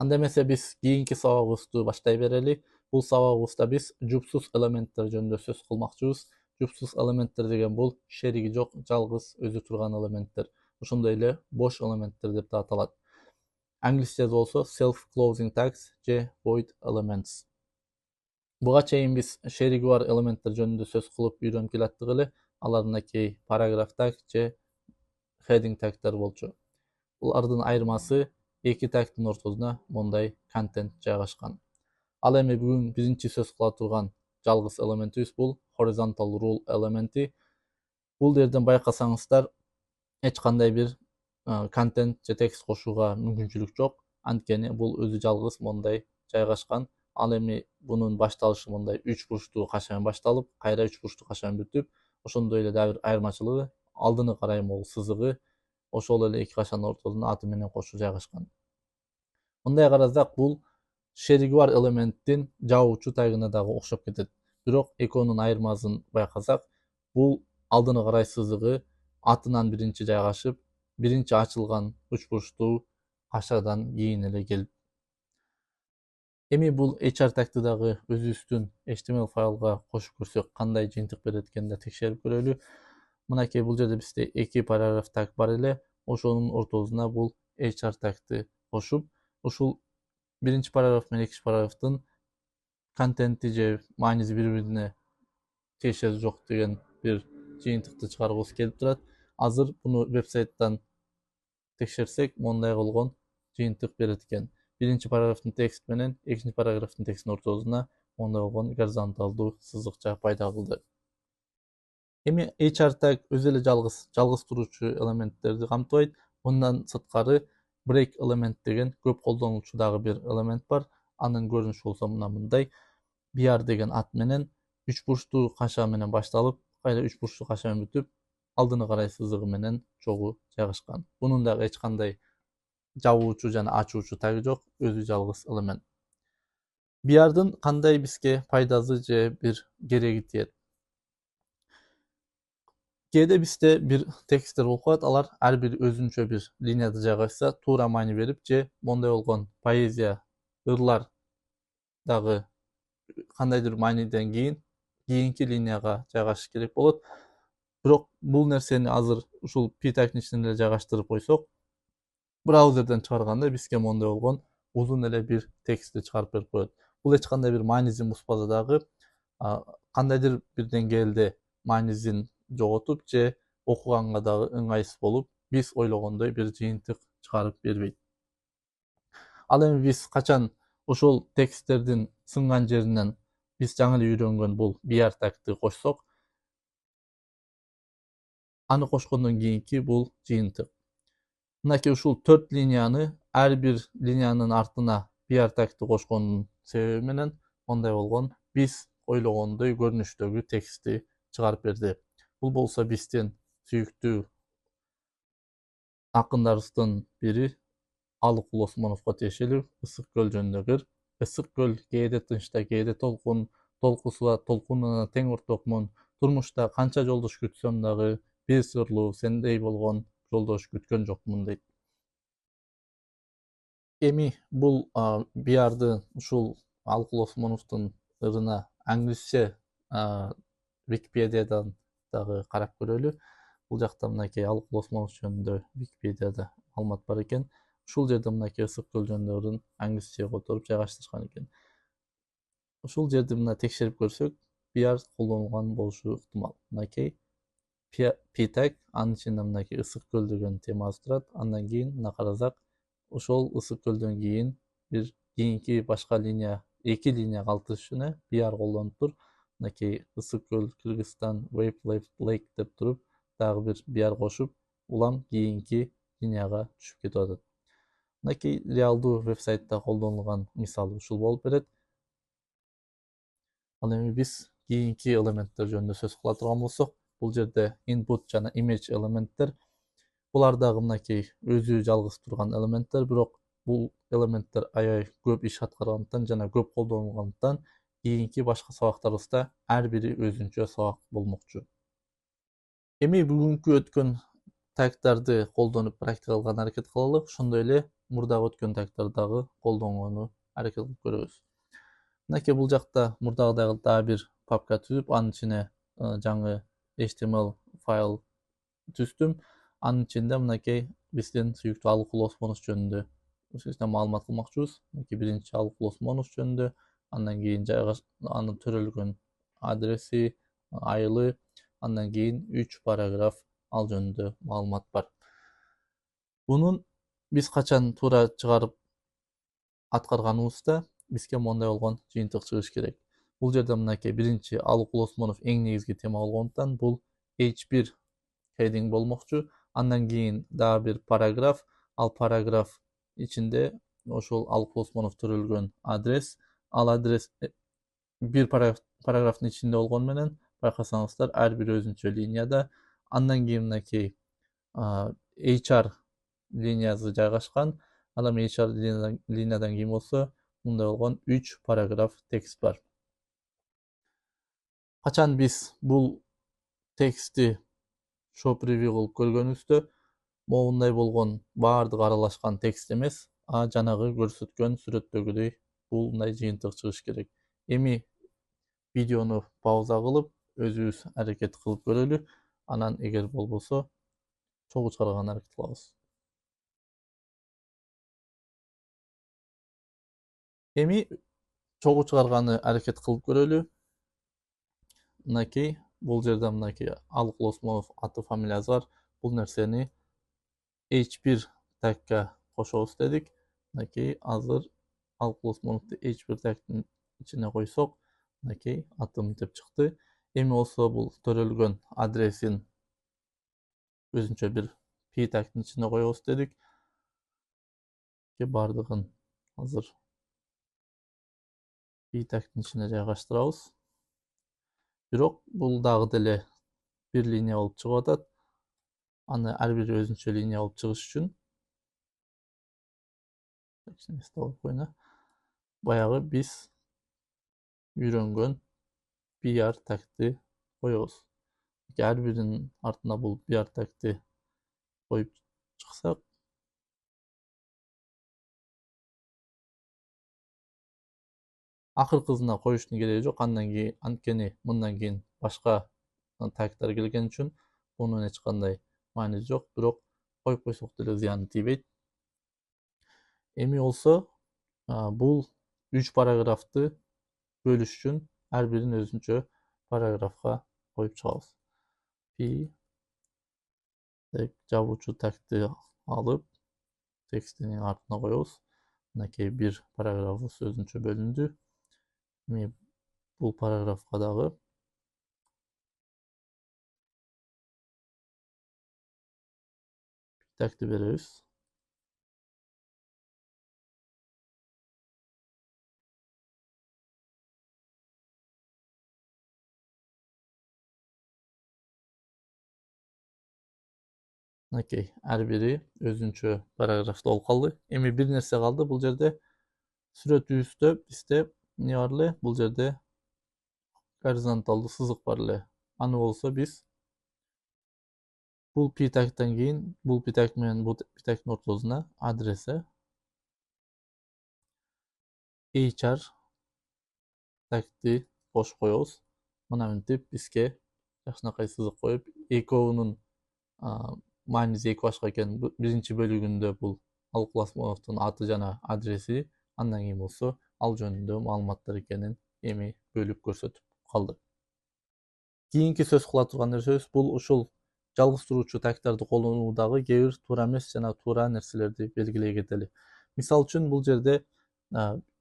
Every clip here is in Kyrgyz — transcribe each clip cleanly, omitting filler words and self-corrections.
Анда эмесе биз кийинки сабагыбызды баштай берели. Бул сабагыбызда биз жупсуз элементтер жөнүндө сөз кылмакчыбыз. Жупсуз элементтер деген бул шериги жок, жалгыз өзү турган элементтер. Ошондой эле бош элементтер деп да аталат. Англисчеде болсо self-closing tags же void elements. Буга чейин биз шериги бар элементтер жөнүндө сөз кылып үйрөнүп келаттык эле. Алар мынакей paragraph tag же heading tagтер болчу. Булардын айырмасы эки тагтын ортосуна мондай контент жайгашкан. Ал эми бүгүн биринчи сөз кыла турган жалгыз элементибиз бул horizontal rule элементи. Бул жерден байкасаңыздар эч кандай бир контент же текст кошууга мүмкүнчүлүк жок. Анткени бул өзү жалгыз мондай жайгашкан. Ал эми бунун башталышы мондай 3 бурчтуу каша менен башталып, кайра 3 бурчтуу каша менен бүтүп, ошондой эле дагы бир айырмачылыгы алдыны карай могул сызыгы ошол эле эки кашанын ортосуна аты менен кошо жайгашкан. Мындай карасак, бул шериги бар элементтин жабуучу тагына дагы окшоп кетет. Бирок экөөнүн айырмасын байкасак, бул алдыны карай сызыгы атынан биринчи жайгашып, биринчи ачылган 3 бурчтуу кашадан кийин эле келип. Эми бул HR тагты дагы өзүбүздүн HTML файлга кошуп көрсөк кандай жыйынтык берет экенин да текшерип көрөлү. Мынакей бул жерде бизде эки параграф таг бар эле. Ошонун ортосуна бул HR тагты кошуп, ушул биринчи параграф менен экинчи параграфтын контенти же мааниси бири-бирине тиешеси жок деген бир жыйынтыкты чыгаргыбыз келип турат. Азыр буну вебсайттан текшерсек, мондай болгон жыйынтык берет экен. Биринчи параграфтын текст менен экинчи параграфтын текстинин ортосуна мондай болгон горизонталдуу сызыкча пайда кылды. Эми HR tag өзү эле жалгыз туручу элементтерди камтыбайт. Мындан сырткары break элемент деген көп колдонулчу дагы бир элемент бар. Анын көрүнүшү болсо мындай. BR деген ат менен 3 бурчтуу каша менен башталып, кайра 3 бурчтуу каша менен бүтүп, алдыны карай сызыгы менен чогуу жайгашкан. Бунун дагы эч кандай жабуучу жана ачуучу таги жок, өзү жалгыз элемент. BRдын кандай бизге пайдасы же бир кереги тиет? Кээде бизде бир тексттер болуп калат, алар ар бири өзүнчө бир линияда жайгашса, туура маани берип же мондай болгон поэзия ырлар дагы кандайдыр мааниден кийинки линияга жайгашыш керек болот. Бирок бул нерсени азыр ушул p tagдын ичине эле жайгаштырып койсок, браузерден чыгарганда бизге мондай болгон узун эле бир текстти чыгарып берип коет. Бул эч кандай бир маанисин бузбаса дагы, кандайдыр бир деңгээлде маанисин жоготуп же окуганга дагы ыңгайсыз болуп, биз ойлогондой бир жыйынтык чыгарып бербейт. Ал эми биз качан ошол тексттердин сынган жеринен биз жаңы эле үйрөнгөн бул BR tagты кошсок, аны кошкондон кийинки бул жыйынтык. Мынакей ушул 4 линияны ар бир линиянын артына BR tagты кошкондун себеби менен мондай болгон биз ойлогондой көрүнүштөгү текстти чыгарып берди. Бул болсо биздин сүйүктүү акындарыбыздын бири Алыкул Осмоновго тиешелүү Ысык көл жөнүндөгү ыр. Ысык көл кээде тынчта, кээде толкун, толкусула толкунуна тең ортокмун. Турмушта канча жолдош күтсөм дагы, бир сырлуу сендей болгон жолдош күткөн жокмун дейт. Эми бул BRды ушул Алыкул Осмоновдун ырына англисче Википедиядан дагы карап көрөлү. Бул жакта мынакей Алыкул Осмонов жөнүндө Википедияда маалымат бар экен. Ушул жерде мынакей Ысык көл жөнүндө ырын англисче которуп жайгаштырышкан экен. Ушул жерди мына текшерип көрсөк, BR колдонулган болушу ыктымал. Мынакей p tag, анын ичинде мынакей Ысык көл деген темасы турат. Андан кийин мына карасак, ошол Ысык көлдөн кийин бир кийинки башка линия, эки линия калтырыш үчүн BR колдонуптур. Мынакей Ысык көл, Кыргызстан, Wave Lake деп туруп, дагы бир BR кошуп, улам кийинки линияга түшүп кетип атат. Мынакей реалдуу вебсайтта колдонулган мисалы ушул болуп берет. Ал эми биз кийинки элементтер жөнүндө сөз кыла турган болсок, бул жерде input жана image элементтер. Булар дагы мынакей өзү жалгыз турган элементтер, бирок бул элементтер аябай көп иш аткаргандыктан жана көп колдонулгандыктан кийинки башка сабактарыбызда ар бири өзүнчө сабак болмокчу. Эми бүгүнкү өткөн тагтарды колдонуп практика кылган аракет кылалы. Ошондой эле мурдагы өткөн тагтардагы колдонгону аракет кылып көрөбүз. Мынакей бул жакта мурдагыдай дагы бир папка түзүп, анын ичине жаңы HTML файл түздүм. Анын ичинде мынакей биздин сүйүктүү Алыкул Осмонов жөнүндө маалымат кылмакчыбыз. Мынакей биринчи Алыкул Осмонов жөнүндө, андан кийин анын төрөлгөн адреси, айылы, андан кийин 3 параграф ал жөнүндө маалымат бар. Бунун биз качан туура чыгарып аткарганыбызда бизге мондай болгон жыйынтык чыгыш керек. Бул жерде мынакей биринчи Алыкул Осмонов эң негизги тема болгондуктан бул H1 heading болмокчу. Андан кийин дагы бир параграф, ал параграф ичинде ошол Алыкул Осмонов төрөлгөн адрес, ал адрес бир параграфтын ичинде болгону менен байкасаңыздар ар бир өзүнчө линияда. Андан кийин мынакей HR линиясы жайгашкан. Анан HR линиядан кийин болсо мындай болгон 3 параграф текст бар. Качан биз бул текстти show preview кылып көргөнүбүздө моундай болгон баардык аралашкан текст эмес, жанагы көрсөткөн сүрөттөгүдөй бул мындай жыйынтык чыгыш керек. Эми видеону пауза кылып өзүбүз аракет кылып көрөлү. Анан эгер болбосо чогуу чыгарганга аракет кылабыз. Эми чогуу чыгарганы аракет кылып көрөлү. Мынакей бул жерде мынакей Алыкул Осмонов аты фамилиясы бар. Бул нерсени H1 тагга кошобуз дедик. Мынакей азыр Алыкул Осмоновду H1 тагдын ичине койсок, мынакей атым деп чыкты. Эми болсо бул төрөлгөн адресин өзүнчө бир p тагдын ичине коебуз дедик. Бардыгын азыр p тагдын ичине жайгаштырабыз. Бирок бул дагы деле бир линия болуп чыгып атат. Аны ар бир өзүнчө линия болуп чыгыш үчүн баягы биз үйрөнгөн br тагды коебуз. Ар биринин артына бул br тагды коюп чыксак, акыркысына коюштун кереги жок. Анткени мындан кийин башка тагдар келген үчүн мунун эч кандай мааниси жок, бирок коюп койсок деле зыяны тийбейт. Эми болсо бул 3 параграфты бөлүш үчүн ар бирин өзүнчө параграфка коюп чыгабыз. p жабуучу тагды алып текстинин артына коебуз. Мынакей бир параграфыбыз өзүнчө бөлүндү. Эми бул параграфка дагы тагды беребиз. Мынакей ар бири өзүнчө параграфта болуп калды. Эми бир нерсе калды. Бул жерде сүрөтүбүздө бизде эмне бар эле? Бул жерде горизонталдуу сызык бар эле. Аны болсо биз бул p тагдан кийин бул p таг менен бул p тагдын ортосуна адресе HR тагды кошуп коебуз. Мына мынтип бизге жакшынакай сызык коюп, экөөнүн мааниси эки башка экен. Биринчи бөлүгүндө бул Алыкул Осмоновдун аты жана адреси, андан кийин болсо ал жөнүндө маалыматтар экенин эми бөлүп көрсөтүп калды. Кийинки сөз кыла турган нерсебиз бул ушул жалгыз туруучу тагдарды колдонуудагы кээ бир туура эмес жана туура нерселерди белгилей кетели. Мисалы үчүн бул жерде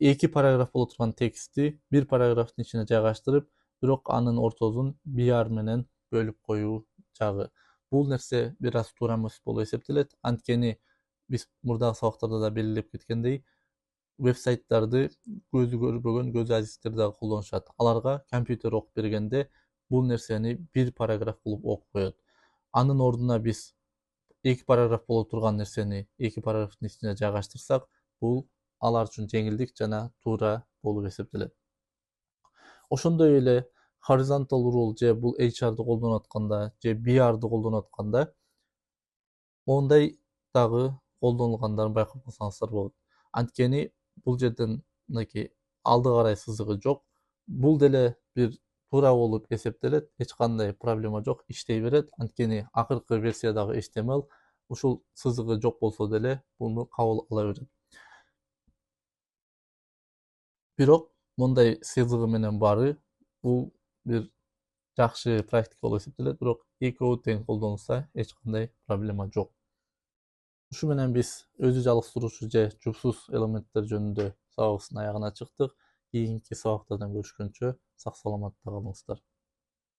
2 параграф боло турган текстти бир параграфтын ичине жайгаштырып, бирок анын ортосун br менен бөлүп коюу жагы. Бул нерсе бир аз туура эмес болуп эсептелет. Анткени биз мурдагы сабактарда да белгилеп кеткендей, веб-сайттарды көзү көрбөгөн көз азиздер дагы колдонушат. Аларга компьютер окуп бергенде бул нерсени бир параграф кылып окуп коет. Анын ордуна биз 2 параграф боло турган нерсени 2 параграфтын ичине жайгаштырсак, бул алар үчүн жеңилдик жана туура болуп эсептелет. Ошондой эле horizontal rule же бул HR'ды колдонуп атканда же BR'ды колдонуп атканда мондай дагы колдонулгандарын байкап калсаңыздар болот. Анткени бул жерден мынакей алды карай сызыгы жок. Бул деле бир туура болуп эсептелет, эч кандай проблема жок, иштей берет. Анткени акыркы версиядагы HTML ушул сызыгы жок болсо деле буну кабыл ала берет. Бирок мондай сызыгы менен бары бул бир жакшы практика болуп эсептелет, бирок экөө тең колдонулса эч кандай проблема жок. Ушу менен биз өзү жалыктыруучу же жупсуз элементтер жөнүндө сабагыбыздын аягына чыктык. Кийинки сабактардан көрүшкөнчө сак саламатта калыңыздар.